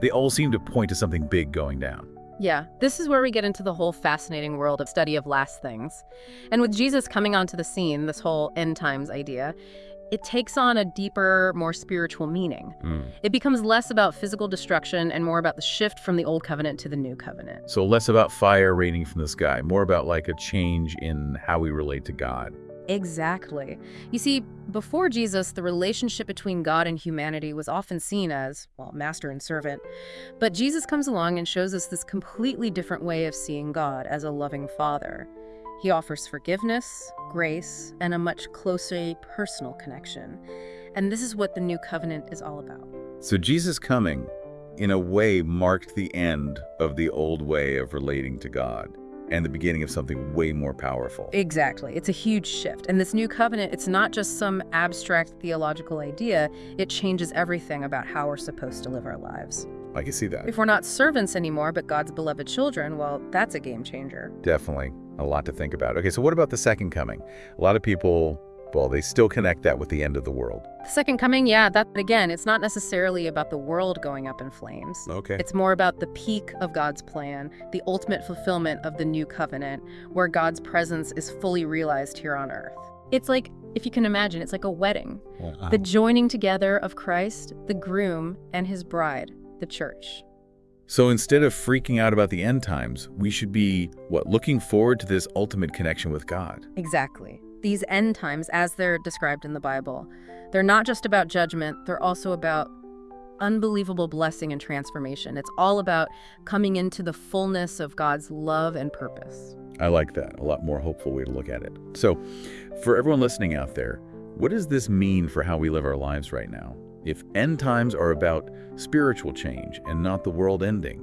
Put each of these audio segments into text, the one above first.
They all seem to point to something big going down. Yeah, this is where we get into the whole fascinating world of study of last things. And with Jesus coming onto the scene, this whole end times idea, it takes on a deeper, more spiritual meaning. It becomes less about physical destruction and more about the shift from the old covenant to the new covenant. So less about fire raining from the sky, more about like a change in how we relate to God. Exactly. You see, before Jesus, the relationship between God and humanity was often seen as, well, master and servant. But Jesus comes along and shows us this completely different way of seeing God as a loving father. He offers forgiveness, grace, and a much closer personal connection. And this is what the new covenant is all about. So Jesus coming, in a way, marked the end of the old way of relating to God and the beginning of something way more powerful. Exactly. It's a huge shift. And this new covenant, it's not just some abstract theological idea. It changes everything about how we're supposed to live our lives. I can see that. If we're not servants anymore, but God's beloved children, well, that's a game changer. Definitely a lot to think about. Okay, so what about the second coming? A lot of people, well, they still connect that with the end of the world. The second coming, yeah, that again, it's not necessarily about the world going up in flames. Okay. It's more about the peak of God's plan, the ultimate fulfillment of the new covenant, where God's presence is fully realized here on earth. It's like, if you can imagine, it's like a wedding. The joining together of Christ, the groom, and his bride, the church. So instead of freaking out about the end times, we should be, looking forward to this ultimate connection with God. Exactly. These end times, as they're described in the Bible, they're not just about judgment, they're also about unbelievable blessing and transformation. It's all about coming into the fullness of God's love and purpose. I like that. A lot more hopeful way to look at it. So for everyone listening out there, what does this mean for how we live our lives right now? If end times are about spiritual change and not the world ending,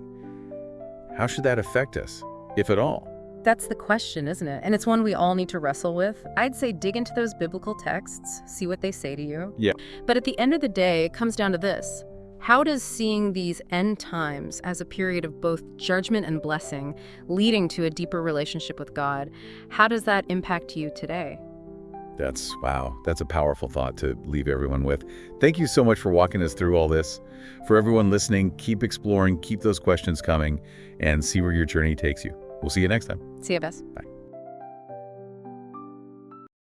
how should that affect us, if at all? That's the question, isn't it? And it's one we all need to wrestle with. I'd say dig into those biblical texts, see what they say to you. Yeah. But at the end of the day, it comes down to this. How does seeing these end times as a period of both judgment and blessing, leading to a deeper relationship with God, how does that impact you today? That's a powerful thought to leave everyone with. Thank you so much for walking us through all this. For everyone listening, keep exploring, keep those questions coming, and see where your journey takes you. We'll see you next time. See you, Bess. Bye.